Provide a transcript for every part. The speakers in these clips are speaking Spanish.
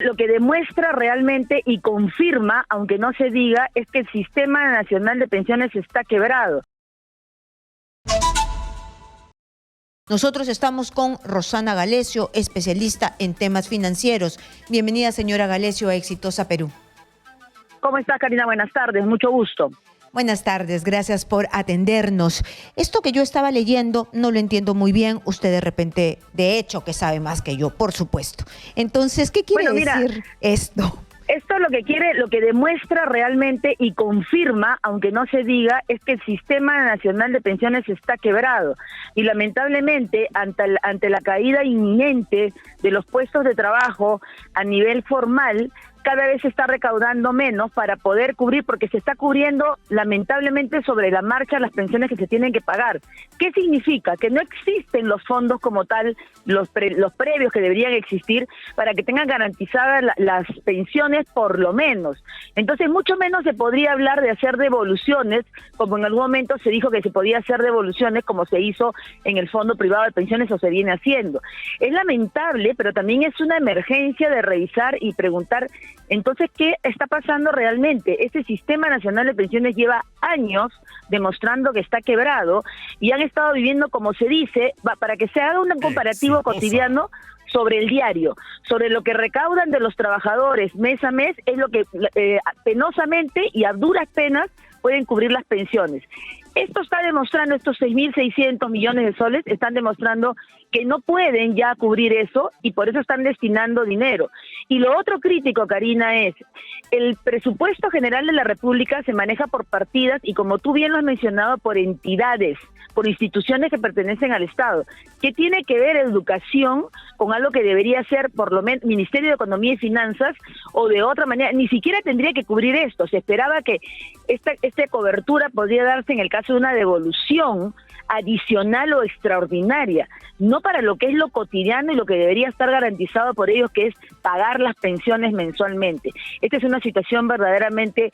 Lo que demuestra realmente y confirma, aunque no se diga, es que el Sistema Nacional de Pensiones está quebrado. Nosotros estamos con Rosana Galecio, especialista en temas financieros. Bienvenida, señora Galecio, a Exitosa Perú. ¿Cómo estás, Karina? Buenas tardes, mucho gusto. Buenas tardes, gracias por atendernos. Esto que yo estaba leyendo no lo entiendo muy bien. Usted de repente, de hecho, que sabe más que yo, por supuesto. Entonces, ¿qué quiere decir esto? Esto lo que demuestra realmente y confirma, aunque no se diga, es que el Sistema Nacional de Pensiones está quebrado. Y lamentablemente, ante la caída inminente de los puestos de trabajo a nivel formal, cada vez se está recaudando menos para poder cubrir, porque se está cubriendo lamentablemente sobre la marcha las pensiones que se tienen que pagar. ¿Qué significa? Que no existen los fondos como tal, los previos que deberían existir para que tengan garantizadas las pensiones por lo menos. Entonces mucho menos se podría hablar de hacer devoluciones, como en algún momento se dijo que se podía hacer devoluciones como se hizo en el Fondo Privado de Pensiones o se viene haciendo. Es lamentable, pero también es una emergencia de revisar y preguntar. Entonces, ¿qué está pasando realmente? Este Sistema Nacional de Pensiones lleva años demostrando que está quebrado y han estado viviendo, como se dice, para que se haga un comparativo cotidiano sobre el diario, sobre lo que recaudan de los trabajadores mes a mes, es lo que penosamente y a duras penas pueden cubrir las pensiones. Esto está demostrando, estos 6.600 millones de soles, están demostrando que no pueden ya cubrir eso y por eso están destinando dinero. Y lo otro crítico, Karina, es el presupuesto general de la República se maneja por partidas y, como tú bien lo has mencionado, por entidades, por instituciones que pertenecen al Estado. ¿Qué tiene que ver educación con algo que debería ser por lo menos Ministerio de Economía y Finanzas o de otra manera? Ni siquiera tendría que cubrir esto. Se esperaba que esta cobertura podría darse en el caso de una devolución adicional o extraordinaria, no para lo que es lo cotidiano y lo que debería estar garantizado por ellos, que es pagar las pensiones mensualmente. Esta es una situación verdaderamente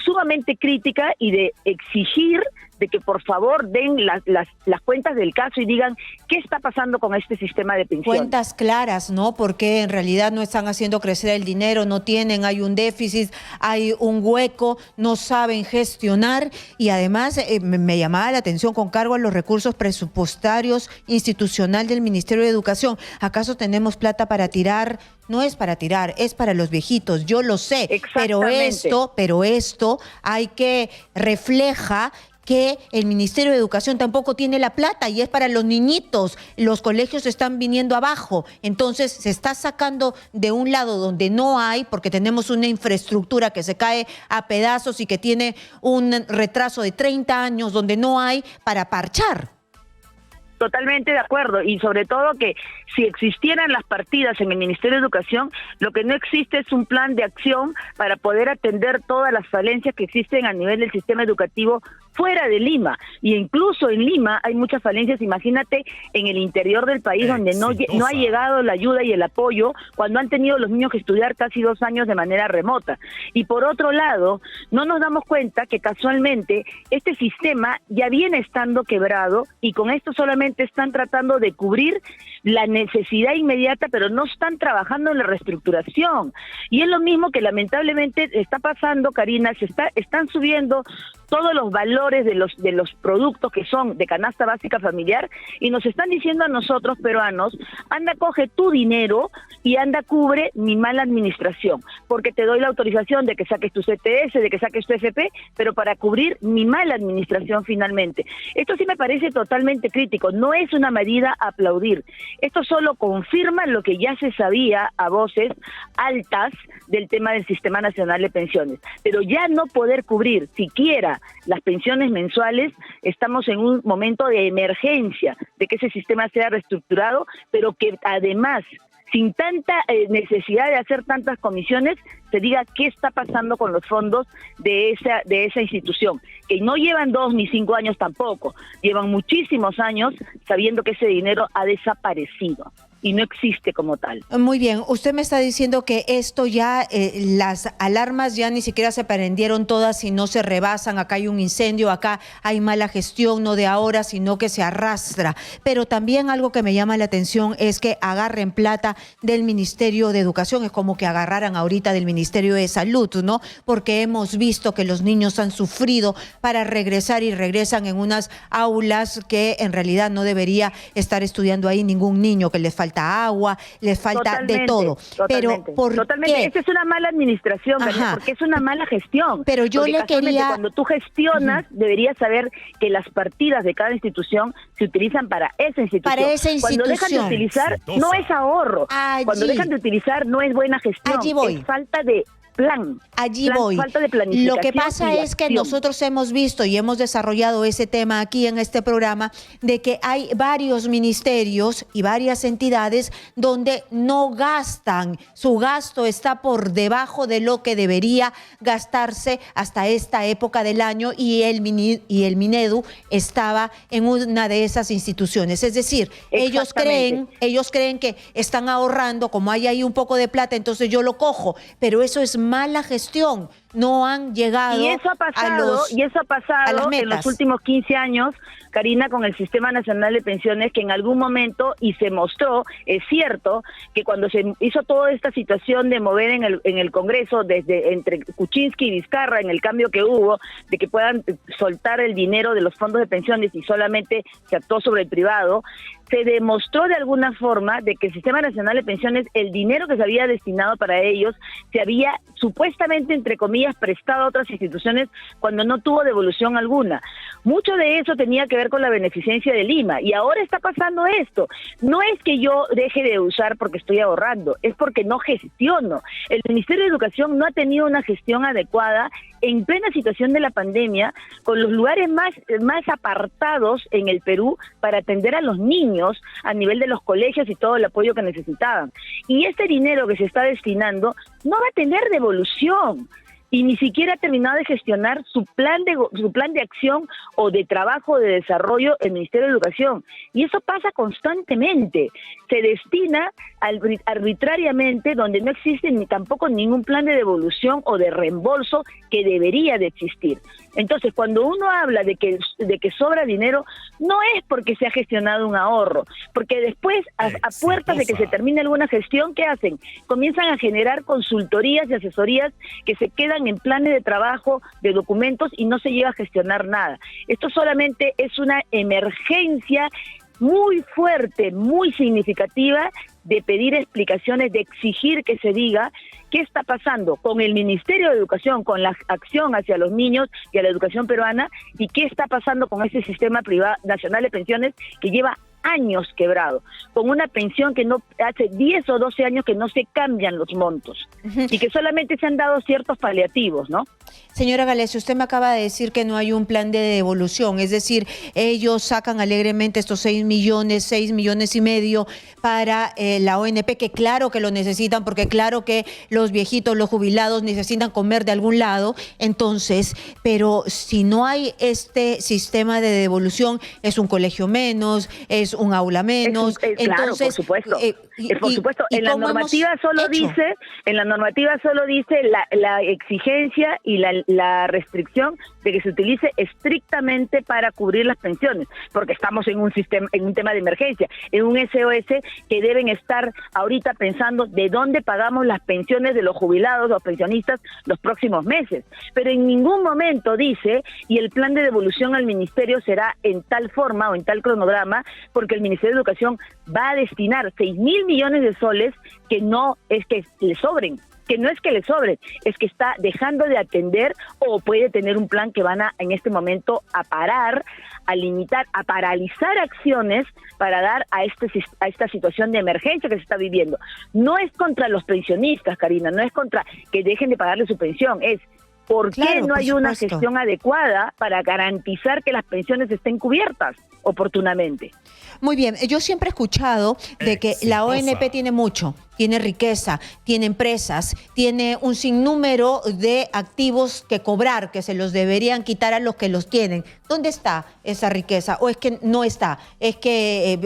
sumamente crítica y de exigir de que por favor den las cuentas del caso y digan qué está pasando con este sistema de pensiones. Cuentas claras, ¿no? Porque en realidad no están haciendo crecer el dinero, no tienen, hay un déficit, hay un hueco, no saben gestionar y además me llamaba la atención con cargo a los recursos presupuestarios institucional del Ministerio de Educación. ¿Acaso tenemos plata para tirar? No es para tirar, es para los viejitos, yo lo sé, pero esto hay que refleja que el Ministerio de Educación tampoco tiene la plata y es para los niñitos. Los colegios están viniendo abajo. Entonces se está sacando de un lado donde no hay, porque tenemos una infraestructura que se cae a pedazos y que tiene un retraso de 30 años donde no hay para parchar. Totalmente de acuerdo, y sobre todo que si existieran las partidas en el Ministerio de Educación, lo que no existe es un plan de acción para poder atender todas las falencias que existen a nivel del sistema educativo fuera de Lima, y incluso en Lima hay muchas falencias. Imagínate en el interior del país donde no ha llegado la ayuda y el apoyo cuando han tenido los niños que estudiar casi 2 años de manera remota. Y por otro lado, no nos damos cuenta que casualmente este sistema ya viene estando quebrado y con esto solamente están tratando de cubrir la necesidad inmediata, pero no están trabajando en la reestructuración. Y es lo mismo que lamentablemente está pasando, Karina, están subiendo todos los valores de los productos que son de canasta básica familiar y nos están diciendo a nosotros peruanos, anda, coge tu dinero y anda, cubre mi mala administración, porque te doy la autorización de que saques tu CTS, de que saques tu FP, pero para cubrir mi mala administración finalmente. Esto sí me parece totalmente crítico, no es una medida a aplaudir. Esto solo confirma lo que ya se sabía a voces altas del tema del Sistema Nacional de Pensiones, pero ya no poder cubrir siquiera las pensiones mensuales, estamos en un momento de emergencia, de que ese sistema sea reestructurado, pero que además, sin tanta necesidad de hacer tantas comisiones, se diga qué está pasando con los fondos de esa institución, que no llevan 2 ni 5 años tampoco, llevan muchísimos años sabiendo que ese dinero ha desaparecido. y no existe como tal. Muy bien, usted me está diciendo que esto ya, las alarmas ya ni siquiera se prendieron todas y no se rebasan, acá hay un incendio, acá hay mala gestión, no de ahora, sino que se arrastra. Pero también algo que me llama la atención es que agarren plata del Ministerio de Educación, es como que agarraran ahorita del Ministerio de Salud, ¿no? Porque hemos visto que los niños han sufrido para regresar y regresan en unas aulas que en realidad no debería estar estudiando ahí ningún niño, que les falta agua, les falta de todo. Pero ¿por qué? Esa es una mala administración, porque es una mala gestión. Pero yo le quería... Cuando tú gestionas, deberías saber que las partidas de cada institución se utilizan para esa institución. Para esa institución. Cuando dejan de utilizar, no es ahorro. Cuando dejan de utilizar, no es buena gestión. Allí voy. Es falta de plan. Allí voy. Falta de planificación. Lo que pasa es que nosotros hemos visto y hemos desarrollado ese tema aquí en este programa de que hay varios ministerios y varias entidades donde no gastan. Su gasto está por debajo de lo que debería gastarse hasta esta época del año y el Minedu estaba en una de esas instituciones. Es decir, ellos creen que están ahorrando, como hay ahí un poco de plata, entonces yo lo cojo, pero eso es mala gestión. No han llegado y eso ha pasado en los últimos 15 años, Karina, con el Sistema Nacional de Pensiones, que en algún momento, y se mostró, es cierto, que cuando se hizo toda esta situación de mover en el Congreso, desde entre Kuczynski y Vizcarra, en el cambio que hubo, de que puedan soltar el dinero de los fondos de pensiones y solamente se actuó sobre el privado, se demostró de alguna forma de que el Sistema Nacional de Pensiones, el dinero que se había destinado para ellos, se había supuestamente, entre comillas, prestado a otras instituciones cuando no tuvo devolución alguna. Mucho de eso tenía que ver con la beneficencia de Lima, y ahora está pasando esto. No es que yo deje de usar porque estoy ahorrando, es porque no gestiono. El Ministerio de Educación no ha tenido una gestión adecuada en plena situación de la pandemia, con los lugares más apartados en el Perú para atender a los niños a nivel de los colegios y todo el apoyo que necesitaban. Y este dinero que se está destinando no va a tener devolución. Y ni siquiera ha terminado de gestionar su plan de acción o de trabajo o de desarrollo el Ministerio de Educación. Y eso pasa constantemente. Se destina arbitrariamente donde no existe ni tampoco ningún plan de devolución o de reembolso que debería de existir. Entonces, cuando uno habla de que sobra dinero, no es porque se ha gestionado un ahorro, porque después, a puertas de que se termine alguna gestión, ¿qué hacen? Comienzan a generar consultorías y asesorías que se quedan en planes de trabajo, de documentos, y no se llega a gestionar nada. Esto solamente es una emergencia muy fuerte, muy significativa, de pedir explicaciones, de exigir que se diga qué está pasando con el Ministerio de Educación, con la acción hacia los niños y a la educación peruana, y qué está pasando con ese sistema privado nacional de pensiones que lleva años quebrado, con una pensión que no hace 10 o 12 años que no se cambian los montos y que solamente se han dado ciertos paliativos, ¿no? Señora Galecio, usted me acaba de decir que no hay un plan de devolución, es decir, ellos sacan alegremente estos 6 millones y medio para la ONP, que claro que lo necesitan, porque claro que los viejitos, los jubilados necesitan comer de algún lado, entonces, pero si no hay este sistema de devolución, es un colegio menos, es un aula menos, entonces, claro, por supuesto. Por supuesto, en la normativa solo dice la exigencia y la restricción de que se utilice estrictamente para cubrir las pensiones, porque estamos en un tema de emergencia, en un SOS que deben estar ahorita pensando de dónde pagamos las pensiones de los jubilados, los pensionistas, los próximos meses. Pero en ningún momento dice, y el plan de devolución al ministerio será en tal forma o en tal cronograma, porque el Ministerio de Educación va a destinar 6.000 millones de soles que no es que le sobren, es que está dejando de atender, o puede tener un plan que van en este momento a parar, a limitar, a paralizar acciones para dar a esta situación de emergencia que se está viviendo. No es contra los pensionistas, Karina, no es contra que dejen de pagarle su pensión, es ¿Por qué Claro, no por hay una supuesto. gestión adecuada para garantizar que las pensiones estén cubiertas oportunamente? Muy bien, yo siempre he escuchado de que la ONP tiene mucho, tiene riqueza, tiene empresas, tiene un sinnúmero de activos que cobrar, que se los deberían quitar a los que los tienen. ¿Dónde está esa riqueza? ¿O es que no está? Es que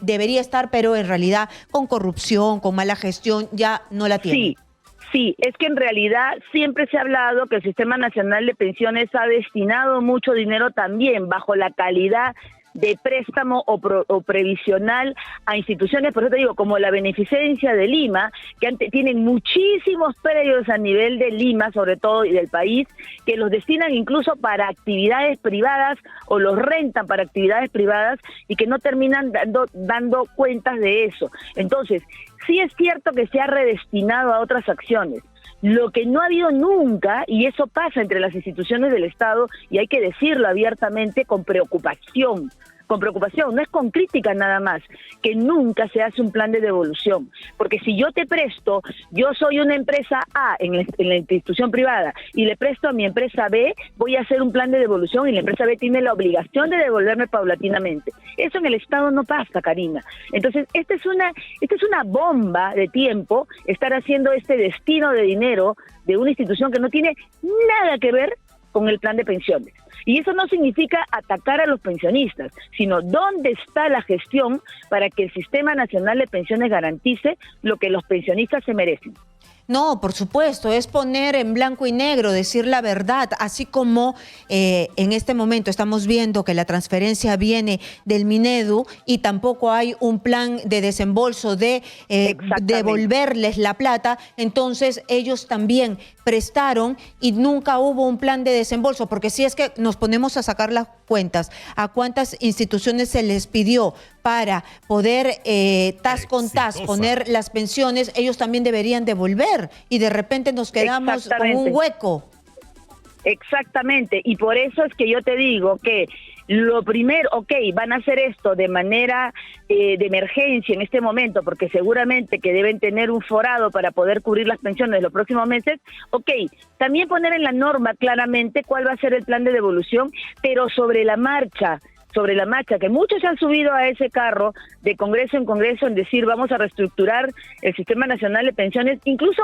debería estar, pero en realidad con corrupción, con mala gestión, ya no la tiene. Sí. Sí, es que en realidad siempre se ha hablado que el Sistema Nacional de Pensiones ha destinado mucho dinero también bajo la calidad de préstamo o previsional a instituciones, por eso te digo, como la Beneficencia de Lima, que tienen muchísimos predios a nivel de Lima, sobre todo, y del país, que los destinan incluso para actividades privadas o los rentan para actividades privadas y que no terminan dando cuentas de eso. Entonces, sí es cierto que se ha redestinado a otras acciones. Lo que no ha habido nunca, y eso pasa entre las instituciones del Estado, y hay que decirlo abiertamente con preocupación, no es con crítica nada más, que nunca se hace un plan de devolución. Porque si yo te presto, yo soy una empresa A en la institución privada y le presto a mi empresa B, voy a hacer un plan de devolución y la empresa B tiene la obligación de devolverme paulatinamente. Eso en el Estado no pasa, Karina. Entonces, esta es una bomba de tiempo, estar haciendo este destino de dinero de una institución que no tiene nada que ver con el plan de pensiones. Y eso no significa atacar a los pensionistas, sino dónde está la gestión para que el Sistema Nacional de Pensiones garantice lo que los pensionistas se merecen. No, por supuesto, es poner en blanco y negro, decir la verdad, así como en este momento estamos viendo que la transferencia viene del Minedu y tampoco hay un plan de desembolso de devolverles la plata, entonces ellos también prestaron y nunca hubo un plan de desembolso, porque si es que nos ponemos a sacar las cuentas, a cuántas instituciones se les pidió para poder tas con tas poner las pensiones, ellos también deberían devolver y de repente nos quedamos con un hueco. Exactamente, y por eso es que yo te digo que lo primero, van a hacer esto de manera de emergencia en este momento, porque seguramente que deben tener un forado para poder cubrir las pensiones de los próximos meses, también poner en la norma claramente cuál va a ser el plan de devolución, pero sobre la marcha, que muchos se han subido a ese carro de congreso en congreso en decir vamos a reestructurar el Sistema Nacional de Pensiones, incluso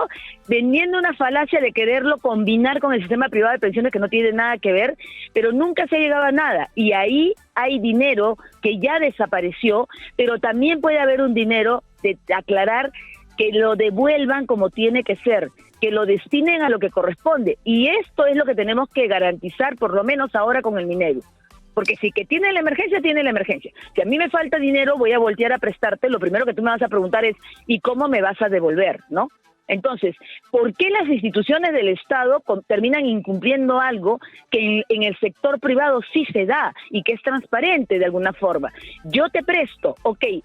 vendiendo una falacia de quererlo combinar con el sistema privado de pensiones que no tiene nada que ver, pero nunca se ha llegado a nada. Y ahí hay dinero que ya desapareció, pero también puede haber un dinero de aclarar que lo devuelvan como tiene que ser, que lo destinen a lo que corresponde. Y esto es lo que tenemos que garantizar, por lo menos ahora con el Minedu. Porque si que tiene la emergencia, tiene la emergencia. Si a mí me falta dinero, voy a voltear a prestarte. Lo primero que tú me vas a preguntar es, ¿y cómo me vas a devolver? ¿No? Entonces, ¿por qué las instituciones del Estado terminan incumpliendo algo que en el sector privado sí se da y que es transparente de alguna forma? Yo te presto,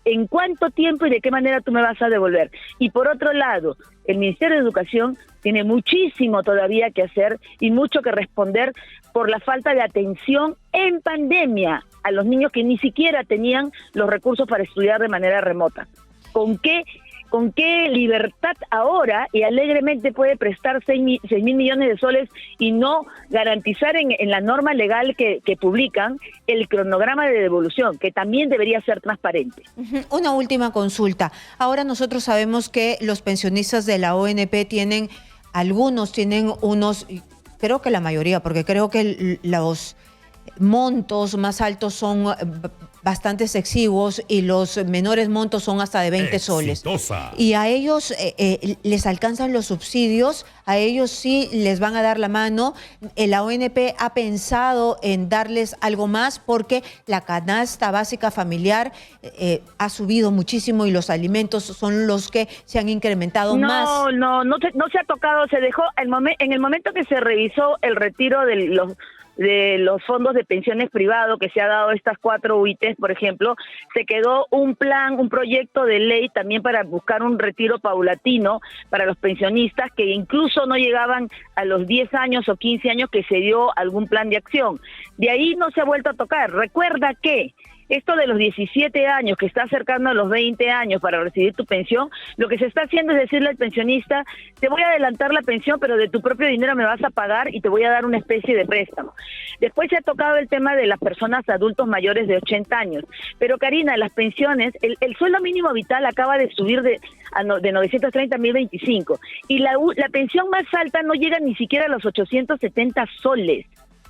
¿en cuánto tiempo y de qué manera tú me vas a devolver? Y por otro lado, el Ministerio de Educación tiene muchísimo todavía que hacer y mucho que responder por la falta de atención en pandemia a los niños que ni siquiera tenían los recursos para estudiar de manera remota. ¿Con qué libertad ahora y alegremente puede prestar 6 mil millones de soles y no garantizar en la norma legal que publican el cronograma de devolución, que también debería ser transparente? Una última consulta. Ahora nosotros sabemos que los pensionistas de la ONP algunos tienen unos, creo que la mayoría, porque creo que los montos más altos son bastante exiguos y los menores montos son hasta de 20 soles. Y a ellos les alcanzan los subsidios, a ellos sí les van a dar la mano. La ONP ha pensado en darles algo más porque la canasta básica familiar ha subido muchísimo y los alimentos son los que se han incrementado más. No se ha tocado, se dejó en el momento que se revisó el retiro de los fondos de pensiones privados que se ha dado estas 4 UITs, por ejemplo, se quedó un proyecto de ley también para buscar un retiro paulatino para los pensionistas que incluso no llegaban a los 10 años o 15 años que se dio algún plan de acción. De ahí no se ha vuelto a tocar. Recuerda que Esto de los 17 años, que está acercando a los 20 años para recibir tu pensión, lo que se está haciendo es decirle al pensionista, te voy a adelantar la pensión, pero de tu propio dinero me vas a pagar y te voy a dar una especie de préstamo. Después se ha tocado el tema de las personas adultos mayores de 80 años. Pero Karina, las pensiones, el sueldo mínimo vital acaba de subir de 930 a 1025 y la pensión más alta no llega ni siquiera a los 870 soles.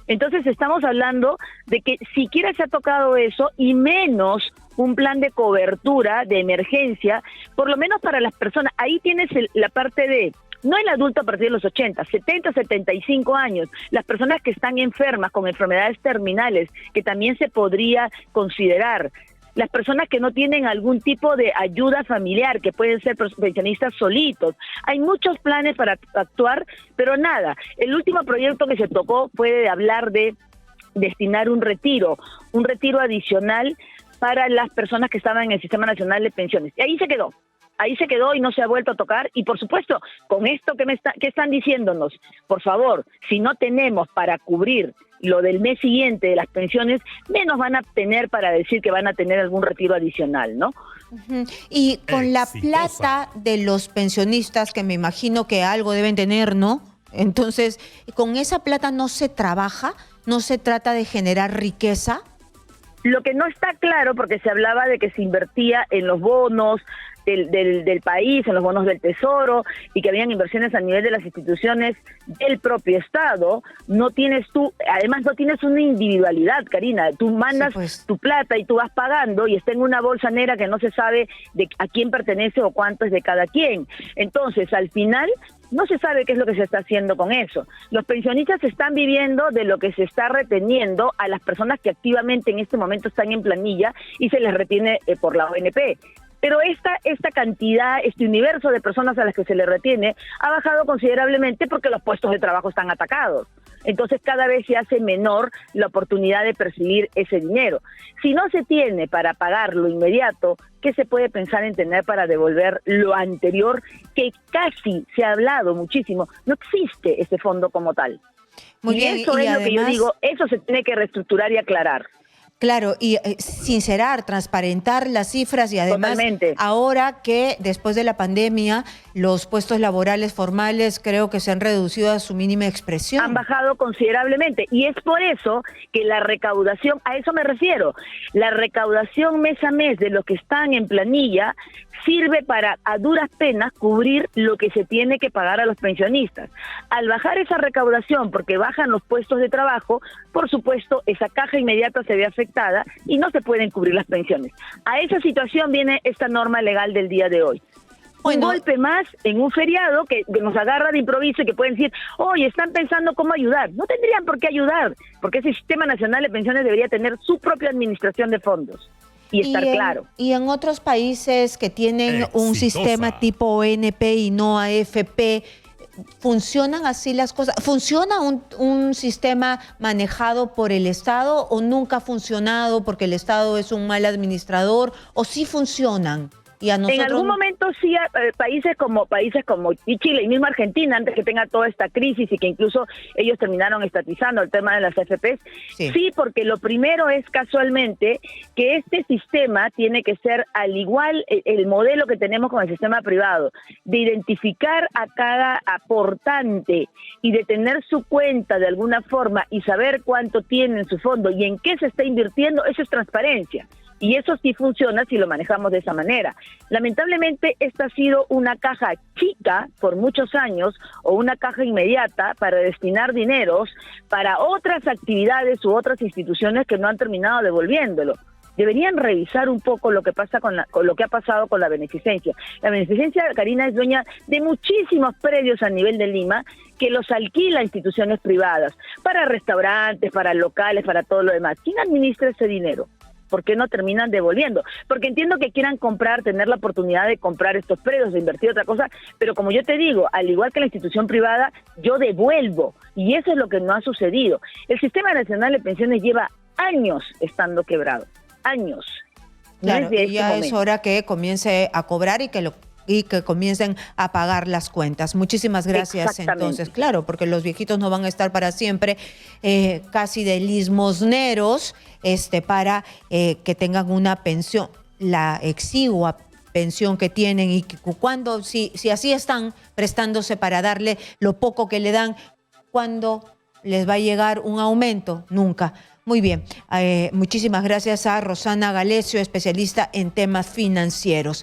Entonces estamos hablando de que siquiera se ha tocado eso y menos un plan de cobertura de emergencia, por lo menos para las personas. Ahí tienes la parte de, no el adulto a partir de los 80, 70, 75 años, las personas que están enfermas con enfermedades terminales, que también se podría considerar. Las personas que no tienen algún tipo de ayuda familiar, que pueden ser pensionistas solitos. Hay muchos planes para actuar, pero nada. El último proyecto que se tocó fue de hablar de destinar un retiro adicional para las personas que estaban en el Sistema Nacional de Pensiones. Y ahí se quedó y no se ha vuelto a tocar. Y por supuesto, con esto que están diciéndonos, por favor, si no tenemos para cubrir lo del mes siguiente de las pensiones, menos van a tener para decir que van a tener algún retiro adicional, ¿no? Y con la plata de los pensionistas, que me imagino que algo deben tener, ¿no? Entonces, ¿con esa plata no se trabaja? ¿No se trata de generar riqueza? Lo que no está claro, porque se hablaba de que se invertía en los bonos del país, en los bonos del Tesoro, y que habían inversiones a nivel de las instituciones del propio Estado, además no tienes una individualidad, Karina. Tú mandas tu plata y tú vas pagando y está en una bolsa negra que no se sabe a quién pertenece o cuánto es de cada quien. Entonces, al final, no se sabe qué es lo que se está haciendo con eso. Los pensionistas están viviendo de lo que se está reteniendo a las personas que activamente en este momento están en planilla y se les retiene por la ONP. Pero esta cantidad, este universo de personas a las que se le retiene ha bajado considerablemente porque los puestos de trabajo están atacados. Entonces cada vez se hace menor la oportunidad de percibir ese dinero. Si no se tiene para pagar lo inmediato, ¿qué se puede pensar en tener para devolver lo anterior? Que casi se ha hablado muchísimo. No existe ese fondo como tal. Muy bien, eso es además, lo que yo digo, eso se tiene que reestructurar y aclarar. Claro, y sincerar, transparentar las cifras y además totalmente. Ahora que después de la pandemia los puestos laborales formales creo que se han reducido a su mínima expresión. Han bajado considerablemente y es por eso que la recaudación, a eso me refiero, la recaudación mes a mes de los que están en planilla sirve para a duras penas cubrir lo que se tiene que pagar a los pensionistas. Al bajar esa recaudación, porque bajan los puestos de trabajo, por supuesto, esa caja inmediata se ve afectada y no se pueden cubrir las pensiones. A esa situación viene esta norma legal del día de hoy. Un golpe más en un feriado que nos agarra de improviso y que pueden decir, oye, están pensando cómo ayudar. No tendrían por qué ayudar, porque ese Sistema Nacional de Pensiones debería tener su propia administración de fondos. Y estar claro. Y en otros países que tienen un sistema tipo ONP y no AFP, ¿funcionan así las cosas? ¿Funciona un sistema manejado por el Estado o nunca ha funcionado porque el Estado es un mal administrador? ¿O sí funcionan? Y a nosotros... En algún momento sí, países como Chile y mismo Argentina, antes que tenga toda esta crisis y que incluso ellos terminaron estatizando el tema de las AFPs, sí, porque lo primero es casualmente que este sistema tiene que ser al igual el modelo que tenemos con el sistema privado, de identificar a cada aportante y de tener su cuenta de alguna forma y saber cuánto tiene en su fondo y en qué se está invirtiendo. Eso es transparencia. Y eso sí funciona si lo manejamos de esa manera. Lamentablemente, esta ha sido una caja chica por muchos años o una caja inmediata para destinar dineros para otras actividades u otras instituciones que no han terminado devolviéndolo. Deberían revisar un poco lo que pasa con lo que ha pasado con la beneficencia. La beneficencia, Karina, es dueña de muchísimos predios a nivel de Lima que los alquila a instituciones privadas, para restaurantes, para locales, para todo lo demás. ¿Quién administra ese dinero? ¿Por qué no terminan devolviendo? Porque entiendo que quieran comprar, tener la oportunidad de comprar estos predios, de invertir otra cosa, pero como yo te digo, al igual que la institución privada, yo devuelvo, y eso es lo que no ha sucedido. El Sistema Nacional de Pensiones lleva años estando quebrado, años. Claro, y ya es hora que comience a cobrar y que comiencen a pagar las cuentas. Muchísimas gracias. Entonces, claro, porque los viejitos no van a estar para siempre casi de limosneros. para que tengan una pensión, la exigua pensión que tienen, y que cuando, si así están prestándose para darle lo poco que le dan, ¿cuándo les va a llegar un aumento? Nunca. Muy bien, muchísimas gracias a Rosana Galecio, especialista en temas financieros.